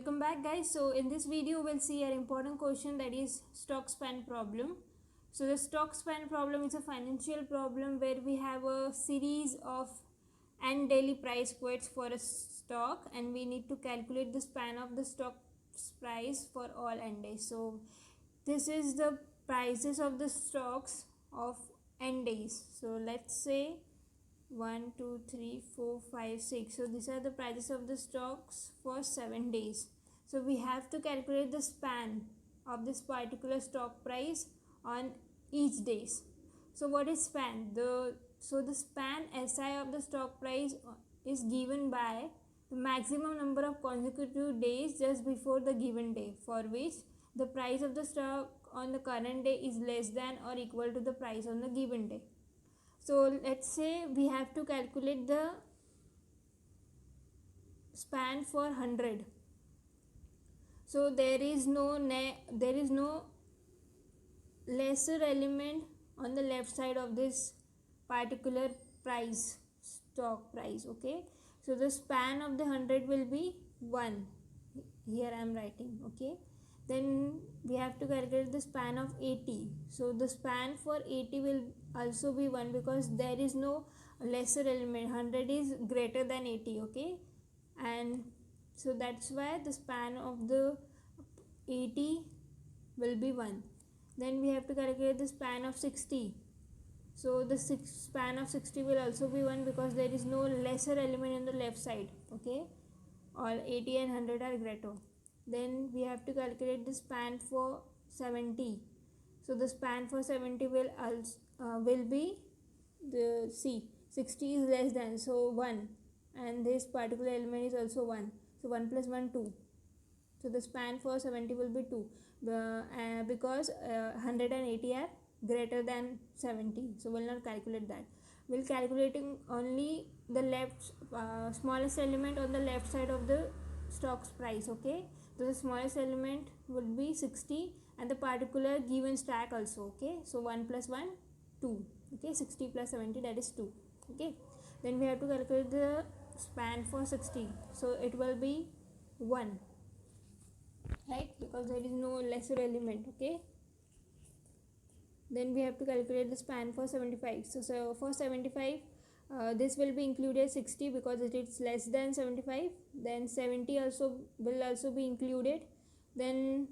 welcome back guys. So in this video we'll see an important question, that is stock span problem. So the stock span problem is a financial problem where we have a series of n daily price quotes for a stock and we need to calculate the span of the stock price for all n days. So this is the prices of the stocks of n days. So let's say 1 2 3 4 5 6. So these are the prices of the stocks for 7 days. So we have to calculate the span of this particular stock price on each days. So what is span? The span SI of the stock price is given by the maximum number of consecutive days just before the given day for which the price of the stock on the current day is less than or equal to the price on the given day. So let's say we have to calculate the span for 100. So there is no lesser element on the left side of this particular price, stock price. Okay, so the span of the 100 will be 1. Here I am writing. Okay, then we have to calculate the span of 80. So the span for 80 will also be 1 because there is no lesser element. 100 is greater than 80. Okay, and so that's why the span of the 80 will be 1. Then we have to calculate the span of 60. So the span of 60 will also be 1 because there is no lesser element in the left side. Okay, all 80 and 100 are greater. Then we have to calculate the span for 70. So the span for 70 will be the 60 is less than, so 1, and this particular element is also 1. So 1 plus 1 2. So the span for 70 will be 2 because 180 are greater than 70. So we'll not calculate that. We'll calculating only the left smallest element on the left side of the stock's price. Okay, so the smallest element would be 60 and the particular given stack also. Okay, so 1 plus 1 2. Okay, 60 plus 70, that is 2. Okay, then we have to calculate the span for 60. So it will be 1, right, because there is no lesser element. Okay, then we have to calculate the span for 75. So for 75 this will be included 60 because it is less than 75. Then 70 will also be included, then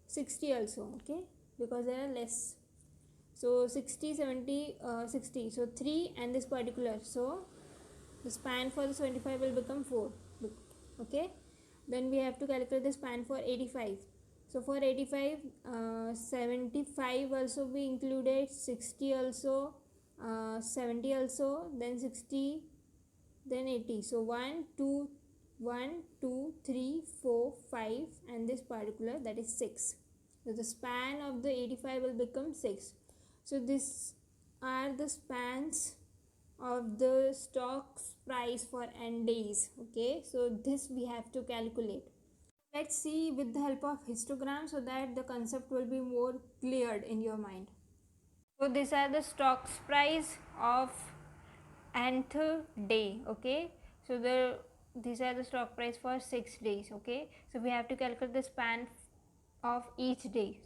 60 also. Okay, because there are less. So 60 70 60, so 3 and this particular, so the span for the 75 will become 4. Okay, then we have to calculate the span for 85. So for 85 75 also be included, 60 also, 70 also, then 60, then 80. So 1 2 3 4 5 and this particular, that is 6. So the span of the 85 will become 6. So these are the spans of the stock's price for n days. Okay, so this we have to calculate. Let's see with the help of histogram so that the concept will be more cleared in your mind. So these are the stock's price of nth day. Okay, so these are the stock price for 6 days. Okay, so we have to calculate the span of each day.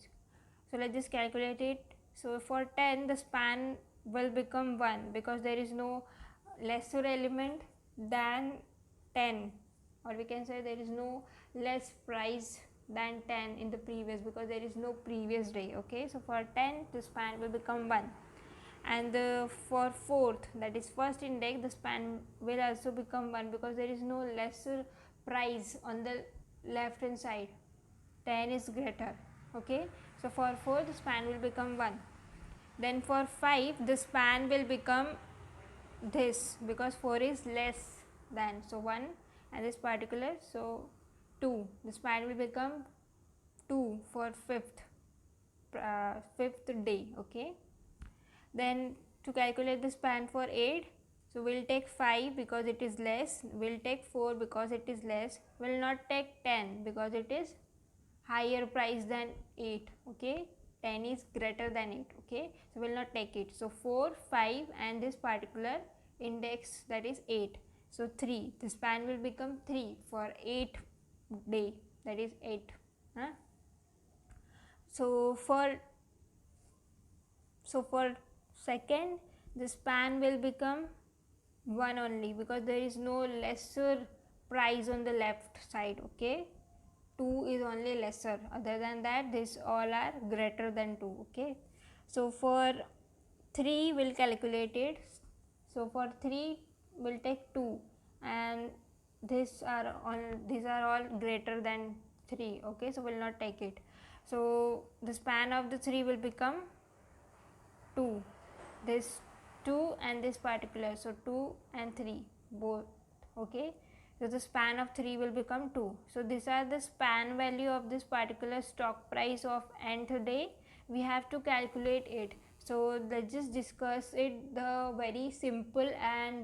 So let's just calculate it. So for 10 the span will become 1 because there is no lesser element than 10, or we can say there is no less price than 10 in the previous because there is no previous day. Okay, so for 10 the span will become 1, and for 4th, that is first index, the span will also become 1 because there is no lesser price on the left hand side. 10 is greater. Okay, so for 4 the span will become 1. Then for 5 the span will become this because 4 is less than, so 1 and this particular, so 2. The span will become 2 for 5th day. Okay, then to calculate the span for 8, so we'll take 5 because it is less, we'll take 4 because it is less, we'll not take 10 because it is higher price than 8. Okay, 10 is greater than 8. Okay, so we'll not take it. So 4 5 and this particular index, that is 8. So 3, the span will become 3 for 8 day, that is 8. Huh? So for second, the span will become 1 only, because there is no lesser price on the left side. Okay, 2 is only lesser, other than that this all are greater than 2. Okay, so for 3 will calculate it. So for 3 will take 2, and these are all greater than 3. Okay, so will not take it. So the span of the 3 will become 2, this 2 and this particular, so 2 and 3 both. Okay, so the span of 3 will become 2. So these are the span value of this particular stock price of nth day. We have to calculate it. So let's just discuss it the very simple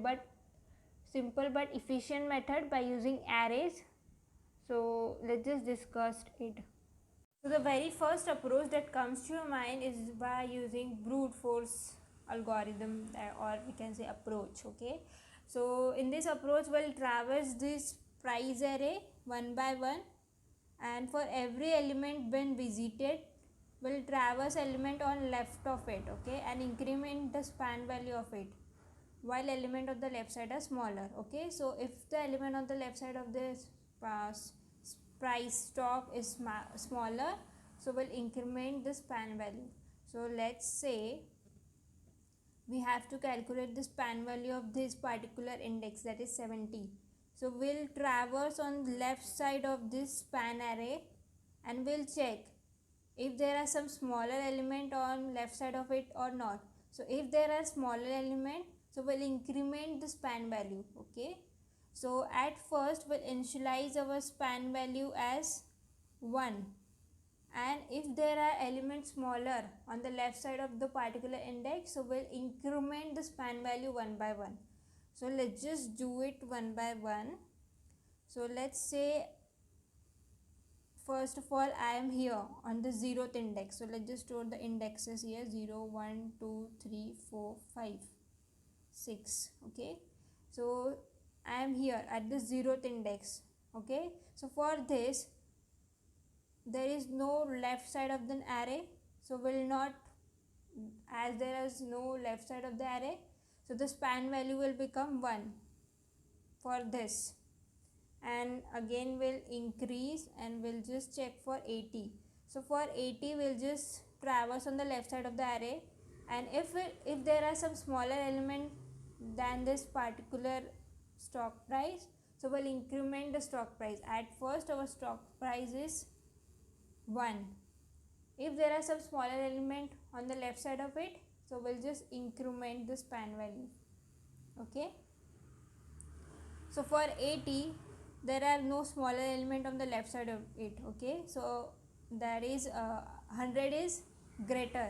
but efficient method by using arrays. So let's just discuss it. So the very first approach that comes to your mind is by using brute force algorithm, or we can say approach. Okay, so in this approach we'll traverse this price array one by one, and for every element when visited we'll traverse element on left of it. Okay, and increment the span value of it, while element of the left side are smaller. Okay, so if the element on the left side of this price stock is smaller, so we'll increment the span value. So let's say we have to calculate the span value of this particular index, that is 70. So we'll traverse on left side of this span array, and we'll check if there are some smaller element on left side of it or not. So if there are smaller element, so we'll increment the span value. Okay, so at first we'll initialize our span value as 1, and if there are elements smaller on the left side of the particular index, so we'll increment the span value one by one. So let's just do it one by one. So let's say first of all I am here on the 0th index. So let's just store the indexes here: 0, 1, 2, 3, 4, 5, 6. Okay, so I am here at the 0th index. Okay, so for this there is no left side of the array, so will not, as there is no left side of the array, so the span value will become 1 for this, and again will increase, and we'll just check for 80. So for 80 we'll just traverse on the left side of the array, and if there are some smaller element than this particular stock price, so we'll increment the stock price. At first our stock price is 1. If there are some smaller element on the left side of it, so we'll just increment the span value. Okay, so for 80 there are no smaller element on the left side of it. Okay, so that is 100 is greater.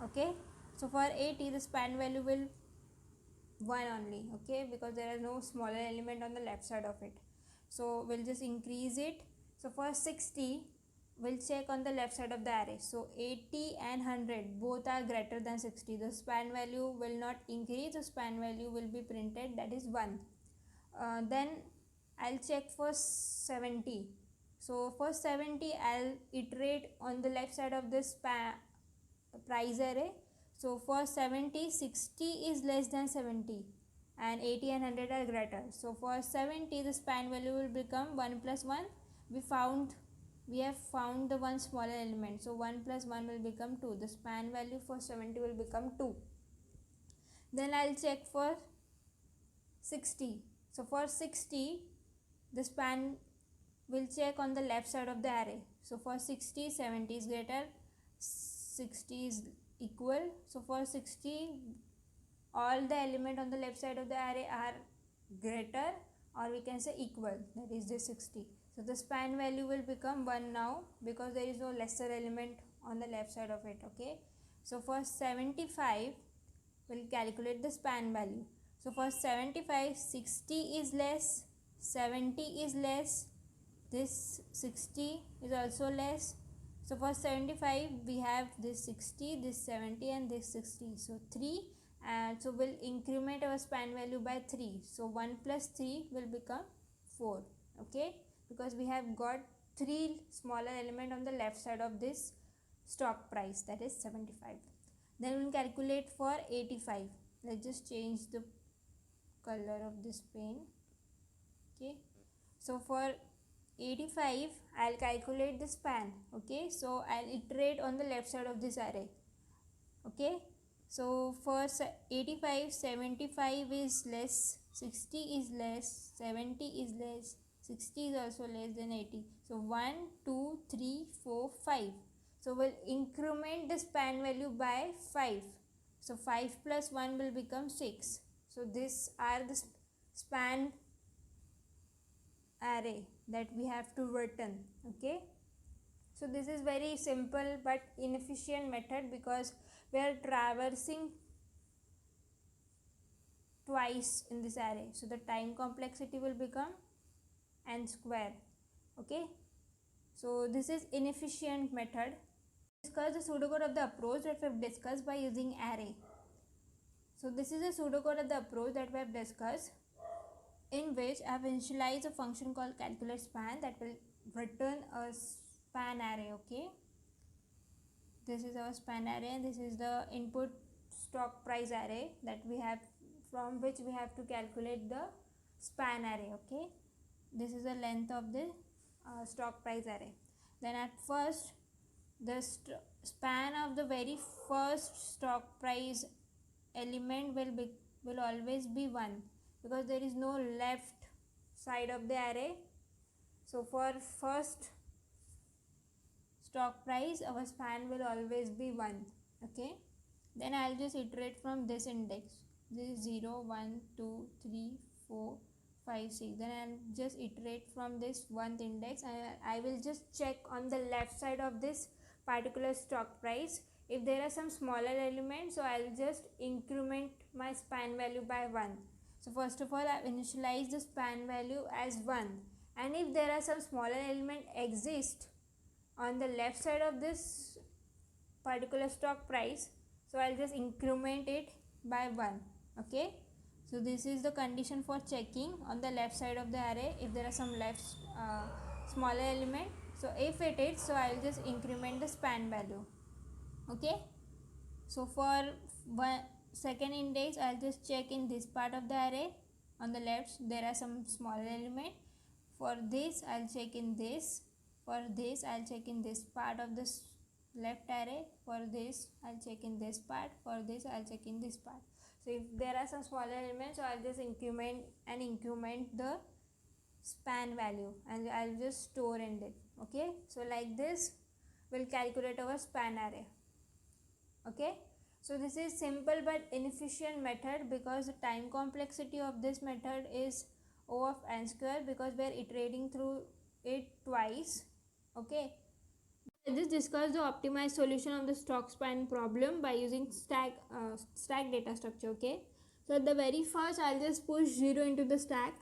Okay, so for 80 the span value will 1 only. Okay, because there are no smaller element on the left side of it, so we'll just increase it. So for 60 we'll check on the left side of the array. So 80 and 100 both are greater than 60. The span value will not increase, the span value will be printed, that is 1. Then I'll check for 70. So for 70 I'll iterate on the left side of this price array. So for 70, 60 is less than 70, and 80 and 100 are greater. So for 70 the span value will become 1 plus 1. We have found the one smaller element, so 1 plus 1 will become 2. The span value for 70 will become 2. Then I'll check for 60. So for 60 the span will check on the left side of the array. So for 60, 70 is greater, 60 is equal. So for 60 all the element on the left side of the array are greater, or we can say equal, that is the 60. So the span value will become 1 now, because there is no lesser element on the left side of it. Okay, so for 75 we'll calculate the span value. So for 75, 60 is less, 70 is less, this 60 is also less. So for 75 we have this 60, this 70, and this 60, so 3, and so we'll increment our span value by 3. So 1 plus 3 will become 4. Okay, because we have got 3 smaller element on the left side of this stock price, that is 75. Then we'll calculate for 85. Let's just change the color of this pen. Okay, so for 85 I'll calculate the span. Okay, so I'll iterate on the left side of this array. Okay, so for 85, 75 is less, 60 is less, 70 is less, 60 is also less than 80. So 1, 2, 3, 4, 5. So we'll increment the span value by 5. So 5 plus 1 will become 6. So these are the span array that we have to return. Okay, so this is very simple but inefficient method because we are traversing twice in this array, so the time complexity will become n square. Okay, so this is inefficient method. Discuss the pseudocode of the approach that we have discussed by using array. So this is a pseudocode of the approach that we have discussed, in which I have initialized a function called calculate span that will return a span array. Okay, this is our span array and this is the input stock price array that we have, from which we have to calculate the span array. Okay, this is the length of the stock price array. Then at first the span of the very first stock price element will always be 1 because there is no left side of the array. So for first stock price our span will always be 1. Okay, then I'll just iterate from this index. This is 0, 1, 2, 3, 4, 5, 6. Then I'll just iterate from this 1th index and I will just check on the left side of this particular stock price if there are some smaller elements. So I'll just increment my span value by 1. So first of all I've initialized the span value as 1, and if there are some smaller element exist on the left side of this particular stock price, so I'll just increment it by 1. Okay, so this is the condition for checking on the left side of the array if there are some smaller element. So if it is, so I'll just increment the span value. Okay, so for second index I'll just check in this part of the array. On the left there are some smaller element. For this I'll check in this. For this I'll check in this part of this left array. For this I'll check in this part. For this I'll check in this part. So if there are some smaller elements, so I'll just increment the span value and I'll just store in it. Okay, so like this we'll calculate our span array. Okay, so this is simple but inefficient method because the time complexity of this method is O of n square because we are iterating through it twice. Okay, let's just discuss the optimized solution of the stock span problem by using stack data structure. Okay, so at the very first I'll just push 0 into the stack.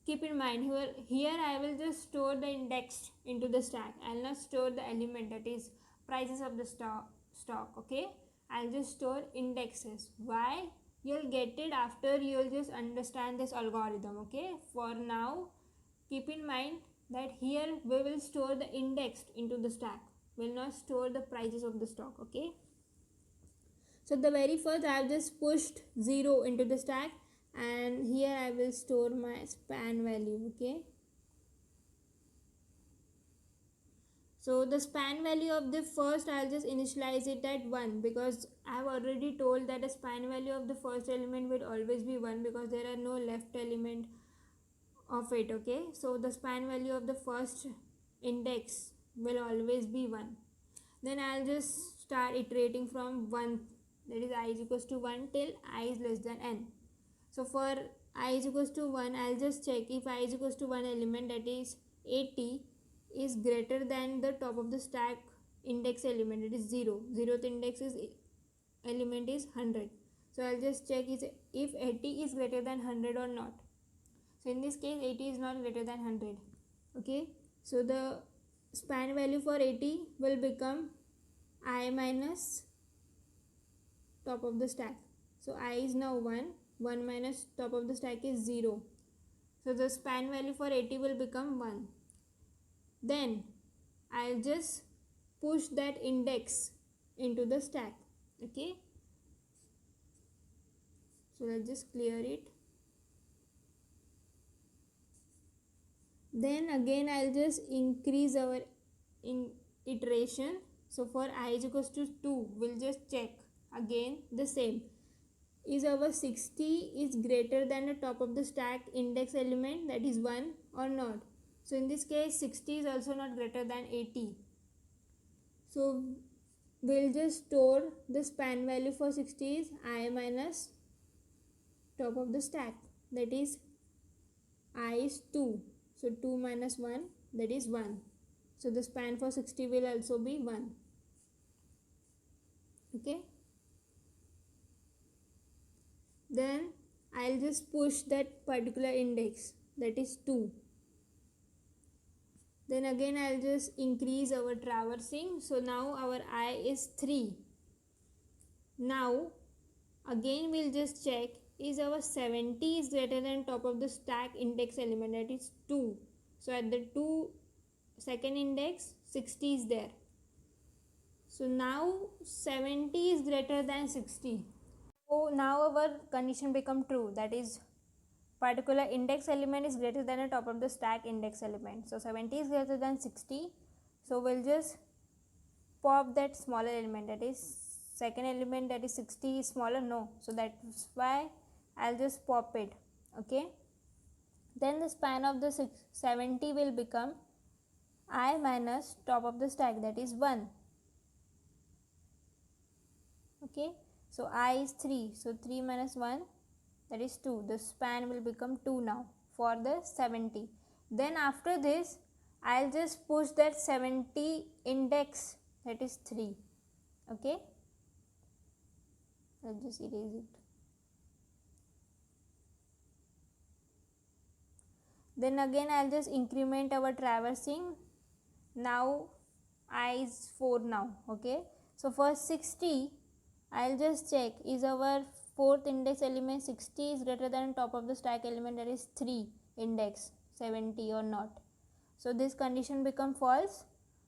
Keep in mind here I will just store the index into the stack. I'll not store the element, that is prices of the stock. Okay, I'll just store indexes. Why? You'll get it after you'll just understand this algorithm. Okay, for now keep in mind that here we will store the index into the stack, will not store the prices of the stock. Okay, so the very first I have just pushed 0 into the stack and here I will store my span value. Okay, so the span value of the first I'll just initialize it at 1 because I have already told that the span value of the first element will always be 1 because there are no left element of it. Okay, so the span value of the first index will always be 1. Then I'll just start iterating from 1, that is I is equals to 1 till I is less than n. So for I is equals to 1 I'll just check if I is equals to 1 element, that is 80, is greater than the top of the stack index element, it is 0. 0th index element is 100. So I'll just check if 80 is greater than 100 or not. So in this case 80 is not greater than 100. Okay, so the span value for 80 will become I minus top of the stack. So I is now 1 minus top of the stack is 0. So the span value for 80 will become 1. Then I'll just push that index into the stack. Okay, so let's just clear it. Then again I'll just increase our iteration. So for I is equals to 2, we'll just check again the same. Is our 60 is greater than the top of the stack index element, that is 1, or not? So in this case 60 is also not greater than 80. So we'll just store the span value for 60 is I minus top of the stack, that is I is 2. So 2 minus 1, that is 1. So the span for 60 will also be 1. Okay. Then I'll just push that particular index, that is 2. Then again I'll just increase our traversing. So now our I is 3. Now again we'll just check, is our 70 is greater than top of the stack index element, that is 2. So at the 2 second index 60 is there. So now 70 is greater than 60. So now our condition become true, that is particular index element is greater than the top of the stack index element. So 70 is greater than 60. So we'll just pop that smaller element, that is second element, that is 60 is smaller, no. So that's why I'll just pop it. Okay. Then the span of the 70 will become I minus top of the stack, that is 1. Okay. So I is 3. So 3 minus 1, that is 2. The span will become 2 now for the 70. Then after this I'll just push that 70 index, that is 3. Okay. Let's just erase it. Then again I'll just increment our traversing. Now I is 4 now. Okay. So for 60 I'll just check, is our fourth index element 60 is greater than top of the stack element, that is 3 index 70 or not. So this condition become false.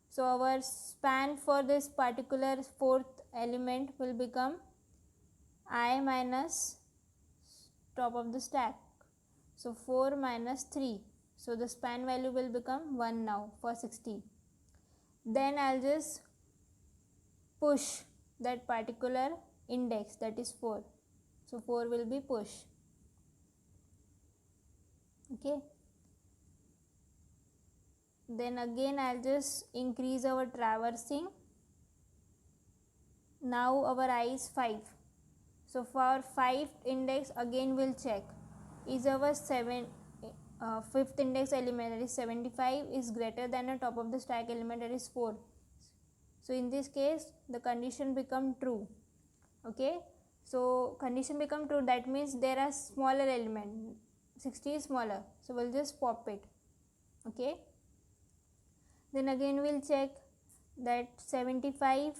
So our span for this particular fourth element will become I minus top of the stack. So 4 minus 3. So the span value will become 1 now for 60. Then I'll just push that particular index, that is 4. So 4 will be push. Okay. Then again I'll just increase our traversing. Now our I is 5. So for 5 index again we'll check, is our fifth index element, that is 75 is greater than the top of the stack element, that is 4. So in this case the condition become true. Okay. So condition become true, that means there are smaller element, 60 is smaller. So we'll just pop it. Okay. Then again we'll check that 75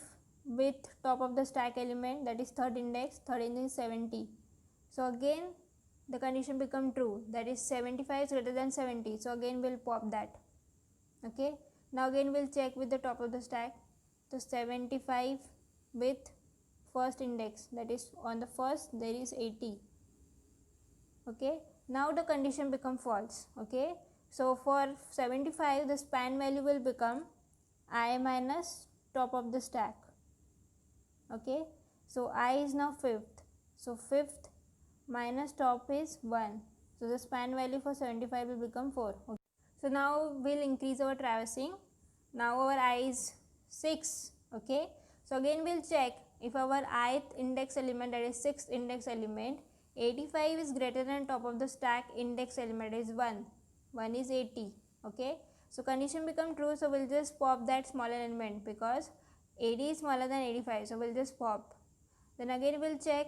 with top of the stack element, that is third index is 70. So again the condition become true, that is 75 is greater than 70. So again we'll pop that. Okay. Now again we'll check with the top of the stack. So 75 with first index, that is on the first there is 80. Okay. Now the condition become false. Okay. So for 75 the span value will become I minus top of the stack. Okay. So I is now fifth. So fifth minus top is 1. So the span value for 75 will become 4. Okay. So now we'll increase our traversing. Now our I is 6. Okay. So again we'll check, if our ith index element, that is 6th index element, 85 is greater than top of the stack index element, that is 1. 1 is 80. Okay. So condition become true. So we'll just pop that smaller element because 80 is smaller than 85. So we'll just pop. Then again we'll check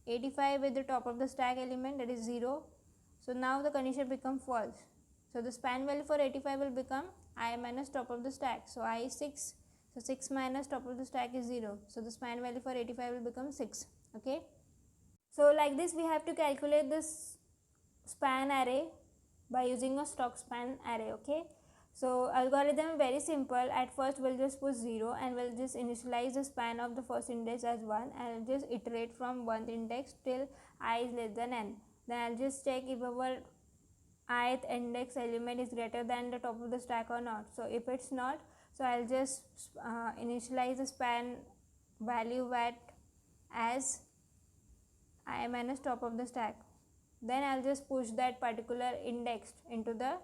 85 with the top of the stack element, that is 0. So now the condition become false. So the span value for 85 will become I minus top of the stack. So I is 6. So 6 minus top of the stack is 0. So the span value for 85 will become 6. Okay. So like this we have to calculate this span array. by using a stock span array. Okay, so algorithm very simple. At first we'll just put 0 and we'll just initialize the span of the first index as 1 and just iterate from 1th index till I is less than n. Then I'll just check if our ith index element is greater than the top of the stack or not. So if it's not, so I'll just initialize the span value at as I minus top of the stack. Then I'll just push that particular index into the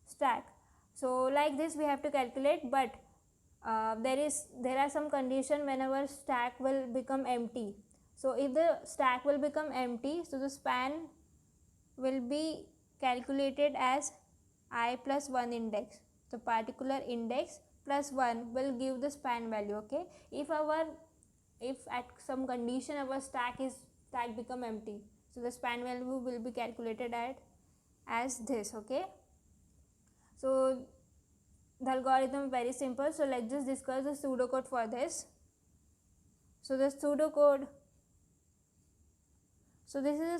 stack. So like this we have to calculate, but there are some condition when our stack will become empty. So if the stack will become empty, so the span will be calculated as I plus 1 index. The particular index plus 1 will give the span value. Okay, if at some condition our stack become empty, so the span value will be calculated as this. Okay, so the algorithm very simple. So let's just discuss the pseudocode for this. So this is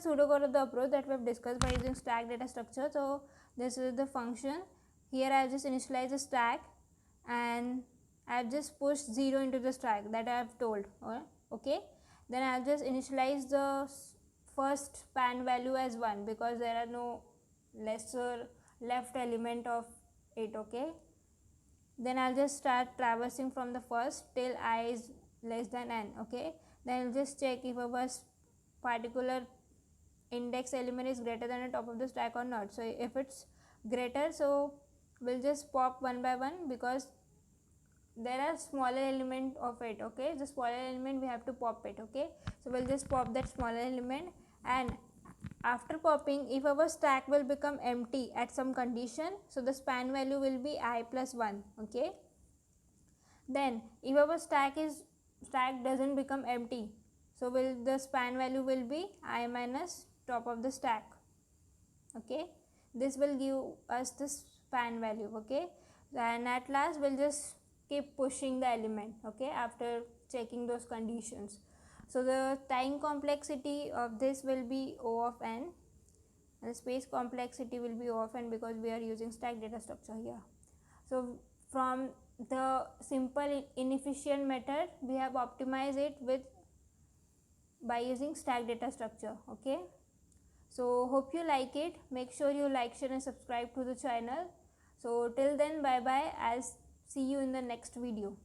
the pseudocode of the approach that we have discussed by using stack data structure. So this is the function. Here I have just initialized the stack and I have just pushed 0 into the stack that I have told. Okay, then I have just initialized the first span value as 1 because there are no lesser left element of it. Okay, then I'll just start traversing from the first till I is less than n. Okay, then I'll just check if our particular index element is greater than the top of the stack or not. So if it's greater, so we'll just pop one by one because there are smaller element of it. Okay, the smaller element we have to pop it. Okay, so we'll just pop that smaller element, and after popping, if our stack will become empty at some condition, so the span value will be I plus 1. Okay, then if our stack doesn't become empty, so the span value will be I minus top of the stack. Okay, this will give us the span value. Okay, and at last we'll just keep pushing the element. Okay, after checking those conditions. So the time complexity of this will be O of n, and the space complexity will be O of n because we are using stack data structure here. So from the simple inefficient method, we have optimized it by using stack data structure. Okay, so hope you like it. Make sure you like, share and subscribe to the channel. So till then, bye bye. I'll see you in the next video.